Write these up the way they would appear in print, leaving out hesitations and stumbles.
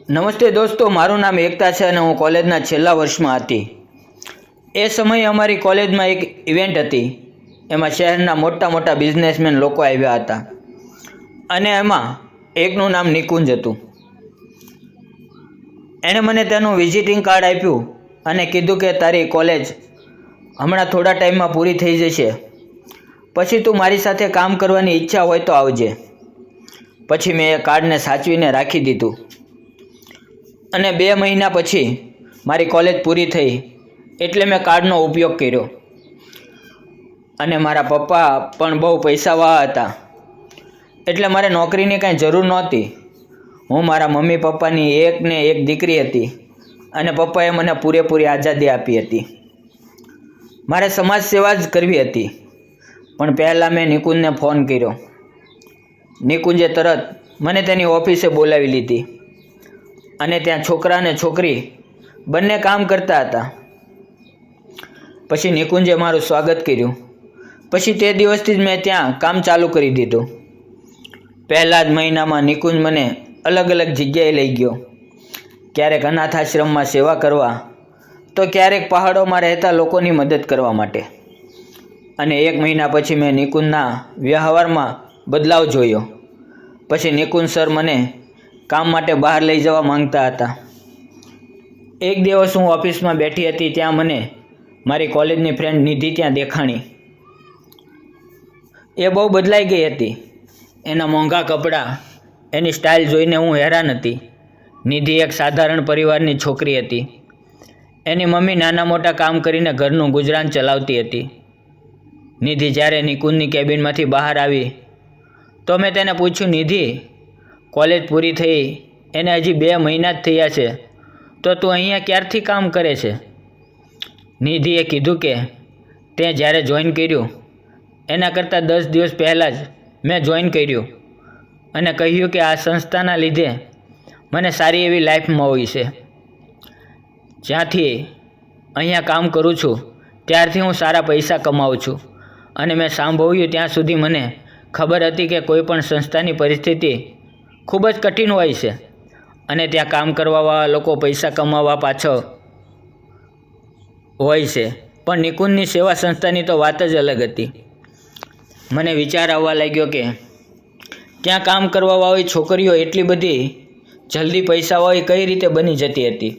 નમસ્તે દોસ્તો, મારું નામ એકતા છે અને હું કોલેજના છેલ્લા વર્ષમાં હતી. એ સમયે અમારી કોલેજમાં એક ઇવેન્ટ હતી. એમાં શહેરના મોટા મોટા બિઝનેસમેન લોકો આવ્યા હતા અને એમાં એકનું નામ નિકુંજ હતું. એણે મને તેનું વિઝિટિંગ કાર્ડ આપ્યું અને કીધું કે તારી કોલેજ હમણાં થોડા ટાઈમમાં પૂરી થઈ જશે, પછી તું મારી સાથે કામ કરવાની ઈચ્છા હોય તો આવજે. પછી મેં એ કાર્ડને સાચવીને રાખી દીધું અને 2 મહિના પછી મારી કોલેજ પૂરી થઈ એટલે મેં કાર્ડનો ઉપયોગ કર્યો. અને મારા પપ્પા પણ બહુ પૈસાવાળા હતા એટલે મારે નોકરીની કાંઈ જરૂર નહોતી. હું મારા મમ્મી પપ્પાની એકને એક દીકરી હતી અને પપ્પાએ મને પૂરેપૂરી આઝાદી આપી હતી. મારે સમાજ સેવા જ કરવી હતી. પણ પહેલાં મેં નિકુંજને ફોન કર્યો. નિકુંજે તરત મને તેની ઓફિસે બોલાવી લીધી અને ત્યાં છોકરા અને છોકરી બંને કામ કરતા હતા. પછી નિકુંજે મારું સ્વાગત કર્યું. પછી તે દિવસથી જ મેં ત્યાં કામ ચાલુ કરી દીધું. પહેલા જ મહિનામાં નિકુંજ મને અલગ અલગ જગ્યાએ લઈ ગયો. ક્યારેક અનાથ આશ્રમમાં સેવા કરવા તો ક્યારેક પહાડોમાં રહેતા લોકોની મદદ કરવા માટે. અને 1 મહિના પછી મેં નિકુંજના વ્યવહારમાં બદલાવ જોયો. પછી નિકુંજ સર મને કામ માટે બહાર લઈ જવા માંગતા હતા. એક દિવસ હું ઓફિસમાં બેઠી હતી, ત્યાં મને મારી કોલેજની ફ્રેન્ડ નિધિ ત્યાં દેખાણી. એ બહુ બદલાઈ ગઈ હતી. એના મોંઘા કપડાં, એની સ્ટાઇલ જોઈને હું હેરાન હતી. નિધિ એક સાધારણ પરિવારની છોકરી હતી. એની મમ્મી નાના મોટા કામ કરીને ઘરનું ગુજરાન ચલાવતી હતી. નિધિ જ્યારે નિકુંજની કેબિનમાંથી બહાર આવી તો મેં તેને પૂછ્યું, નિધિ, કોલેજ પૂરી થઈ એને હજી 2 મહિના જ થયા છે, તો તું અહીંયા ક્યારથી કામ કરે છે? નિધિએ કીધું કે તે જ્યારે જોઈન કર્યું એના કરતાં 10 દિવસ પહેલાં જ મેં જોઈન કર્યું અને કહ્યું કે આ સંસ્થાના લીધે મને સારી એવી લાઈફ મળી છે. જ્યાંથી અહીંયા કામ કરું છું ત્યારથી હું સારા પૈસા કમાઉં છું અને મેં સાંભળ્યું ત્યાં સુધી મને ખબર હતી કે કોઈ પણ સંસ્થાની પરિસ્થિતિ ખૂબ જ કઠિન હોય છે અને ત્યાં કામ કરવાવાળા લોકો પૈસા કમાવા પાછળ હોય છે. પણ નિકુંજની સેવા સંસ્થાની તો વાત જ અલગ હતી. મને વિચાર આવવા લાગ્યો કે ત્યાં કામ કરવાવાળી છોકરીઓ એટલી બધી જલ્દી પૈસાવાળી કઈ રીતે બની જતી હતી.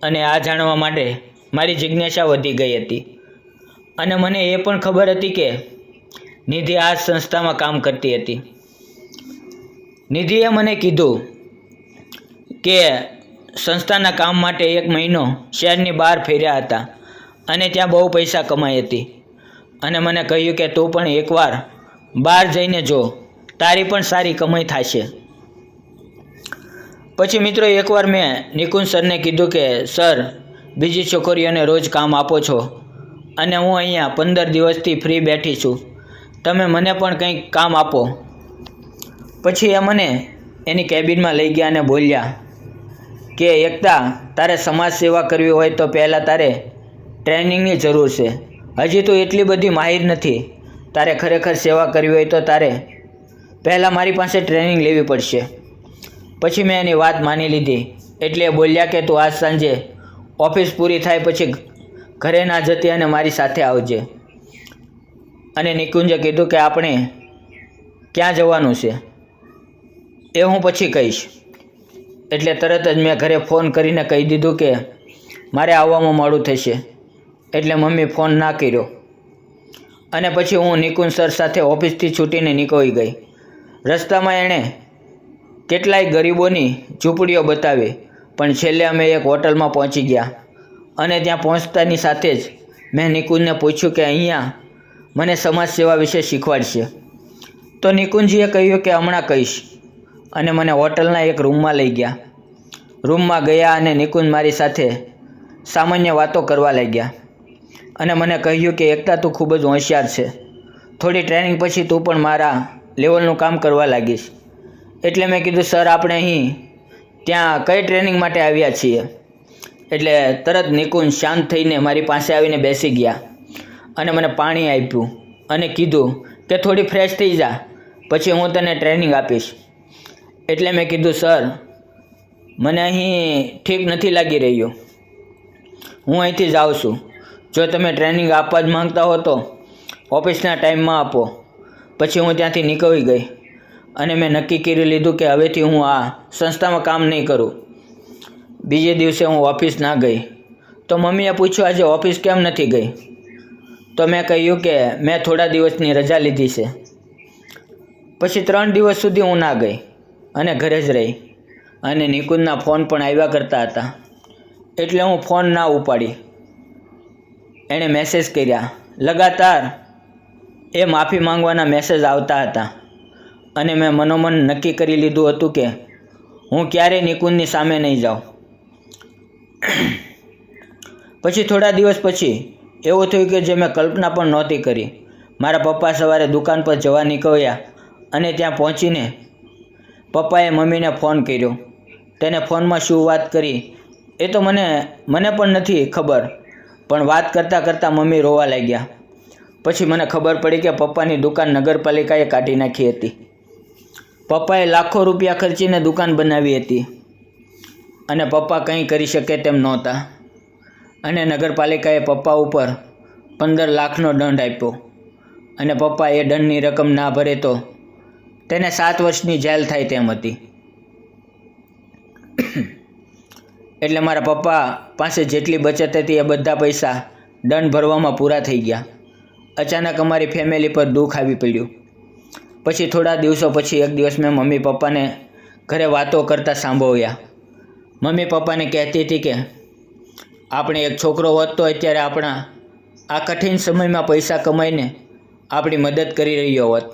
અને આ જાણવા માટે મારી જિજ્ઞાસા વધી ગઈ હતી. અને મને એ પણ ખબર હતી કે નિધિ આ સંસ્થામાં કામ કરતી હતી. નિધિએ મને કીધું કે સંસ્થાના કામ માટે 1 મહિનો શહેરની બહાર ફેર્યા હતા અને ત્યાં બહુ પૈસા કમાઈ હતી. અને મને કહ્યું કે તું પણ એકવાર બહાર જઈને જો, તારી પણ સારી કમાઈ થશે. પછી મિત્રો એકવાર મેં નિકુંજ સરને કીધું કે સર, બીજી છોકરીઓને રોજ કામ આપો છો અને હું અહીંયા 15 દિવસથી ફ્રી બેઠી છું, તમે મને પણ કંઈક કામ આપો. પછી એ મને એની કેબિનમાં લઈ ગયા અને બોલ્યા કે એકતા, તારે સમાજ સેવા કરવી હોય તો પહેલાં તારે ટ્રેનિંગની જરૂર છે. હજી તું એટલી બધી માહિર નથી. તારે ખરેખર સેવા કરવી હોય તો તારે પહેલાં મારી પાસે ટ્રેનિંગ લેવી પડશે. પછી મેં એની વાત માની લીધી. એટલે એ બોલ્યા કે તું આજ સાંજે ઓફિસ પૂરી થાય પછી ઘરે ના જતી અને મારી સાથે આવજે. અને નિકુંજે કીધું કે આપણે ક્યાં જવાનું છે એ હું પછી કહીશ. એટલે તરત જ મેં ઘરે ફોન કરીને કહી દીધું કે મારે આવવામાં મોડું થશે. એટલે મમ્મી ફોન ના કર્યો અને પછી હું નિકુંજ સર સાથે ઓફિસથી છૂટીને નીકળી ગઈ. રસ્તામાં એણે કેટલાય ગરીબોની ઝૂંપડીઓ બતાવી, પણ છેલ્લે અમે એક હોટલમાં પહોંચી ગયા. અને ત્યાં પહોંચતાની સાથે જ મેં નિકુંજને પૂછ્યું કે અહીંયા મને સમાજ સેવા વિશે શીખવાડશે. તો નિકુંજજીએ કહ્યું કે હમણાં કહીશ અને મને હોટલના એક રૂમમાં લઈ ગયા. રૂમમાં ગયા અને નિકુંજ મારી સાથે સામાન્ય વાતો કરવા લાગ્યા અને મને કહ્યું કે એકતા, તું ખૂબ જ હોશિયાર છે. થોડી ટ્રેનિંગ પછી તું પણ મારા લેવલનું કામ કરવા લાગીશ. એટલે મેં કીધું, સર, આપણે અહીં ત્યાં કઈ ટ્રેનિંગ માટે આવ્યા છીએ? એટલે તરત નિકુંજ શાંત થઈને મારી પાસે આવીને બેસી ગયા અને મને પાણી આપ્યું અને કીધું કે થોડી ફ્રેશ થઈ જા, પછી હું તને ટ્રેનિંગ આપીશ. એટલે મેં કીધું, સર, મને અહીં ઠીક નથી લાગી રહ્યું. હું અહીંથી જાઉં છું. જો તમે ટ્રેનિંગ આપવા જ માંગતા હો તો ઓફિસના ટાઈમમાં આપો. પછી હું ત્યાંથી નીકળી ગઈ અને મેં નક્કી કરી લીધું કે હવેથી હું આ સંસ્થામાં કામ નહીં કરું. બીજે દિવસે હું ઓફિસ ના ગઈ તો મમ્મીએ પૂછ્યું, આજે ઓફિસ કેમ નથી ગઈ? તો મેં કહ્યું કે મેં થોડા દિવસની રજા લીધી છે. પછી 3 દિવસ સુધી હું ના ગઈ અને ઘરે જ રહી. અને નિકુંજના ફોન પણ આવ્યા કરતા હતા એટલે હું ફોન ના ઉપાડી. એણે મેસેજ કર્યા. લગાતાર એ માફી માંગવાના મેસેજ આવતા હતા અને મેં મનોમન નક્કી કરી લીધું હતું કે હું ક્યારેય નિકુંજની સામે નહીં જાઉં. પછી થોડા દિવસ પછી એવું થયું કે જે મેં કલ્પના પણ નહોતી કરી. મારા પપ્પા સવારે દુકાન પર જવા નીકળ્યા અને ત્યાં પહોંચીને પપ્પાએ મમ્મીને ફોન કર્યો. તેને ફોનમાં શું વાત કરી એ તો મને પણ નથી ખબર, પણ વાત કરતાં કરતાં મમ્મી રોવા લાગ્યા. પછી મને ખબર પડી કે પપ્પાની દુકાન નગરપાલિકાએ કાઢી નાખી હતી. પપ્પાએ લાખો રૂપિયા ખર્ચીને દુકાન બનાવી હતી અને પપ્પા કંઈ કરી શકે તેમ નહોતા. અને નગરપાલિકાએ પપ્પા ઉપર 15 લાખનો દંડ આપ્યો અને પપ્પા એ દંડની રકમ ના ભરે તો તેને 7 વર્ષની જેલ થાય તેમ હતી. એટલે મારા પપ્પા પાસે જેટલી બચત હતી એ બધા પૈસા દંડ ભરવામાં પૂરા થઈ ગયા. અચાનક અમારી ફેમિલી પર દુઃખ આવી પડ્યું. પછી થોડા દિવસો પછી એક દિવસ મેં મમ્મી પપ્પાને ઘરે વાતો કરતા સાંભળ્યા. મમ્મી પપ્પાને કહેતી હતી કે આપણે એક છોકરો હોત તો અત્યારે આપણા આ કઠિન સમયમાં પૈસા કમાઈને આપણી મદદ કરી રહ્યો હોત,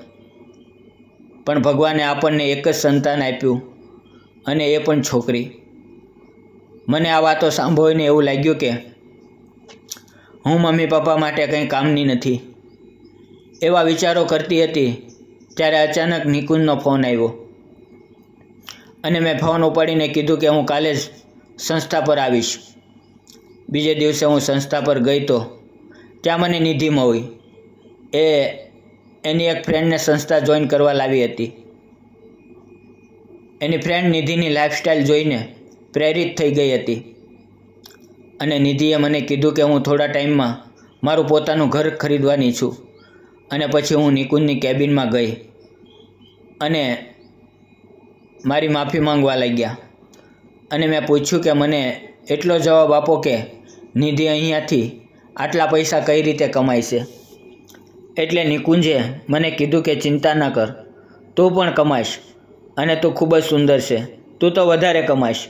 પણ ભગવાને આપણને એક જ સંતાન આપ્યું અને એ પણ છોકરી. મને આ વાતો સાંભળીને એવું લાગ્યું કે હું મમ્મી પપ્પા માટે કંઈ કામની નથી. એવા વિચારો કરતી હતી ત્યારે અચાનક નિકુંજનો ફોન આવ્યો અને મેં ફોન ઉપાડીને કીધું કે હું કાલે જ સંસ્થા પર આવીશ. બીજે દિવસે હું સંસ્થા પર ગઈ તો ત્યાં મને નિધિ મળી. એની એક ફ્રેન્ડને સંસ્થા જોઈન કરવા લાવી હતી. એની ફ્રેન્ડ નિધિની લાઈફસ્ટાઈલ જોઈને પ્રેરિત થઈ ગઈ હતી અને નિધિએ મને કીધું કે હું થોડા ટાઈમમાં મારું પોતાનું ઘર ખરીદવાની છું. અને પછી હું નિકુંજની કેબિનમાં ગઈ અને મારી માફી માંગવા લાગ્યા અને મેં પૂછ્યું કે મને એટલો જવાબ આપો કે નિધિ અહીંયાથી આટલા પૈસા કઈ રીતે કમાય છે. એટલે નિકુંજે મને કીધું કે ચિંતા ન કર, તું પણ કમાઈશ અને તું ખૂબ જ સુંદર છે, તું તો વધારે કમાઈશ.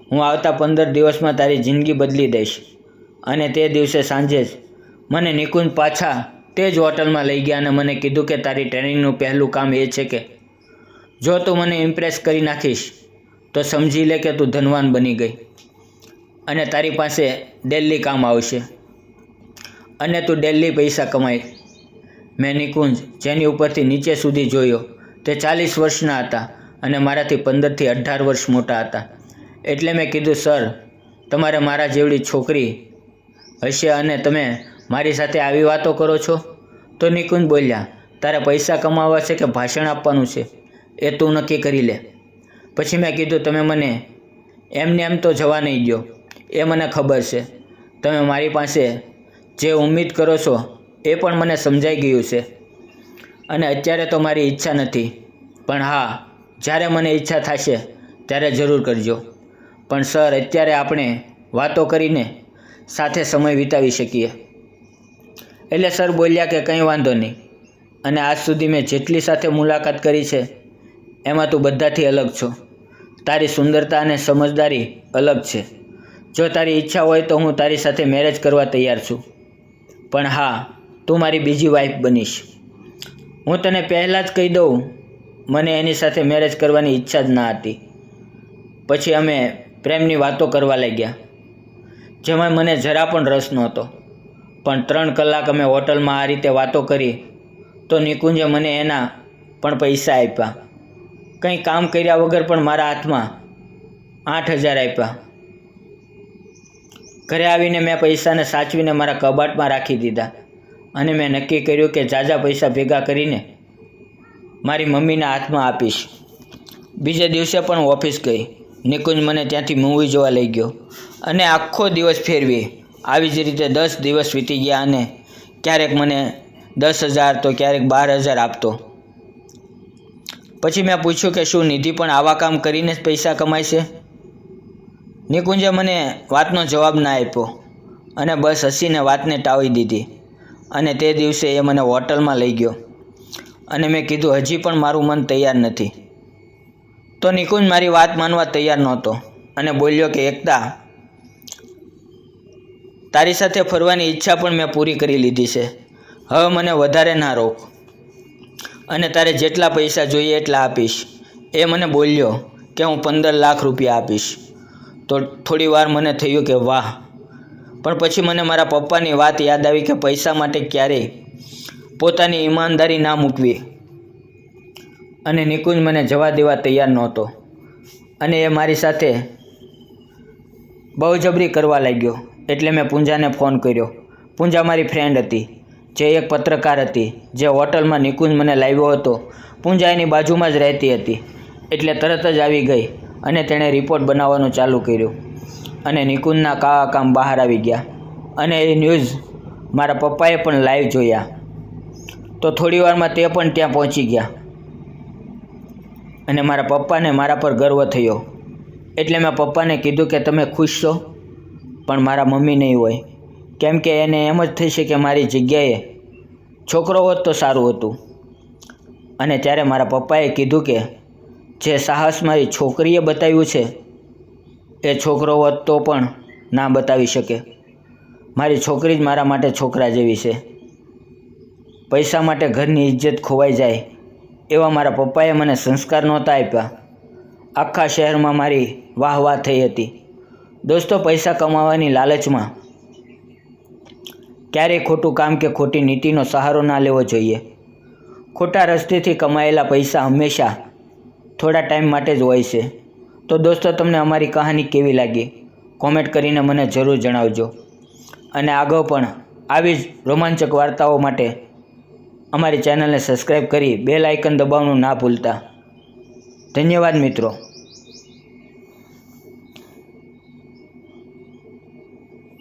હું આવતા 15 દિવસમાં તારી જિંદગી બદલી દઈશ. અને તે દિવસે સાંજે જ મને નિકુંજ પાછા તે જ હોટલમાં લઈ ગયા અને મને કીધું કે તારી ટ્રેનિંગનું પહેલું કામ એ છે કે જો તું મને ઇમ્પ્રેસ કરી નાખીશ તો સમજી લે કે તું ધનવાન બની ગઈ અને તારી પાસે ડેલી કામ આવશે અને તું ડેલી પૈસા કમાઈ. મેં નિકુંજ જેની ઉપરથી નીચે સુધી જોયો તે 40 વર્ષના હતા અને મારાથી 15 થી 18 વર્ષ મોટા હતા. એટલે મેં કીધું, સર, તમારે મારા જેવડી છોકરી હશે અને તમે મારી સાથે આવી વાતો કરો છો? તો નિકુંજ બોલ્યા, તારે પૈસા કમાવા છે કે ભાષણ આપવાનું છે એ તું નક્કી કરી લે. પછી મેં કીધું, તમે મને એમને એમ તો જવા નહીં દો, એ મને ખબર છે. તમે મારી પાસે જે ઉમ્મીદ કરો છો એ પણ મને સમજાઈ ગયું છે અને અત્યારે તો મારી ઈચ્છા નથી, પણ હા, જ્યારે મને ઈચ્છા થશે ત્યારે જરૂર કરજો. પણ સર, અત્યારે આપણે વાતો કરીને સાથે સમય વિતાવી શકીએ. એટલે સર બોલ્યા કે કંઈ વાંધો નહીં, અને આજ સુધી મેં જેટલી સાથે મુલાકાત કરી છે એમાં તું બધાથી અલગ છો. તારી સુંદરતા અને સમજદારી અલગ છે. જો તારી ઈચ્છા હોય તો હું તારી સાથે મેરેજ કરવા તૈયાર છું, પણ હા, તું મારી બીજી વાઈફ બનીશ. હું તને પહેલાં જ કહી દઉં, મને એની સાથે મેરેજ કરવાની ઈચ્છા જ ના હતી. પછી અમે પ્રેમની વાતો કરવા લાગ્યા જેમાં મને જરા પણ રસ નહોતો, પણ 3 કલાક અમે હોટલમાં આ રીતે વાતો કરી તો નિકુંજે મને એના પણ પૈસા આપ્યા. કંઈ કામ કર્યા વગર પણ મારા હાથમાં 8,000 આપ્યા. ઘરે આવીને મેં પૈસાને સાચવીને મારા કબાટમાં રાખી દીધા અને મેં નક્કી કર્યું કે ઝાઝા પૈસા ભેગા કરીને મારી મમ્મીના હાથમાં આપીશ. બીજે દિવસે પણ ઓફિસ ગઈ નિકુંજ મને ત્યાંથી મૂવી જોવા લઈ ગયો અને આખો દિવસ ફેરવી. આવી જ રીતે 10 દિવસ વીતી ગયા અને ક્યારેક મને 10,000 તો ક્યારેક 12,000 આપતો. પછી મેં પૂછ્યું કે શું નિધિ પણ આવા કામ કરીને જ પૈસા કમાય છે? નિકુંજે મને વાતનો જવાબ ના આપ્યો અને બસ હસીને વાતને ટાળી દીધી. અને તે દિવસે એ મને હોટલમાં લઈ ગયો અને મેં કીધું હજી પણ મારું મન તૈયાર નથી. તો નિકુંજ મારી વાત માનવા તૈયાર નહોતો અને બોલ્યો કે એકતા, તારી સાથે ફરવાની ઈચ્છા પણ મેં પૂરી કરી લીધી છે. હવે મને વધારે ના રોક અને તારે જેટલા પૈસા જોઈએ એટલા આપીશ. એ મને બોલ્યો કે હું 15 લાખ રૂપિયા આપીશ. તો થોડી વાર મને થયું કે વાહ, પણ પછી મને મારા પપ્પાની વાત યાદ આવી કે પૈસા માટે ક્યારેય પોતાની ઈમાનદારી ના મૂકવી. અને નિકુંજ મને જવા દેવા તૈયાર નહોતો અને એ મારી સાથે બળજબરી કરવા લાગ્યો. એટલે મેં પૂંજાને ફોન કર્યો. પૂંજા મારી ફ્રેન્ડ હતી, જે એક પત્રકાર હતી, જે હોટલમાં નિકુંજ મને લાવ્યો હતો. પૂંજા એની બાજુમાં જ રહેતી હતી એટલે તરત જ આવી ગઈ અને તેણે રિપોર્ટ બનાવવાનું ચાલુ કર્યું અને નિકુંજના કામ બહાર આવી ગયા અને એ ન્યૂઝ મારા પપ્પાએ પણ લાઈવ જોયા. તો થોડી વારમાં તે પણ ત્યાં પહોંચી ગયા અને મારા પપ્પાને મારા પર ગર્વ થયો. એટલે મેં પપ્પાને કીધું કે તમે ખુશ છો? પણ મારા મમ્મી નહીં હોય, કેમ કે એને એમ જ થશે કે મારી જગ્યાએ છોકરો હોત તો સારું હતું. અને ત્યારે મારા પપ્પાએ કીધું કે જે સાહસ મારી છોકરીએ બતાવ્યું છે એ છોકરો હોત તો પણ ના બતાવી શકે. મારી છોકરી જ મારા માટે છોકરા જેવી છે. પૈસા માટે ઘરની ઇજ્જત ખોવાઈ જાય એવા મારા પપ્પાએ મને સંસ્કાર નહોતા આપ્યા. આખા શહેરમાં મારી વાહ વાહ થઈ હતી. દોસ્તો, પૈસા કમાવાની લાલચમાં ક્યારેય ખોટું કામ કે ખોટી નીતિનો સહારો ના લેવો જોઈએ. ખોટા રસ્તેથી કમાયેલા પૈસા હંમેશા થોડા ટાઈમ માટે જ હોય છે. તો દોસ્તો, તમને અમારી કહાની કેવી લાગી કોમેન્ટ કરીને મને જરૂર જણાવજો. અને આગળ પણ આવી જ રોમાંચક વાર્તાઓ માટે અમારી ચેનલને સબસ્ક્રાઈબ કરી બેલ આઇકન દબાવવાનું ના ભૂલતા. ધન્યવાદ મિત્રો.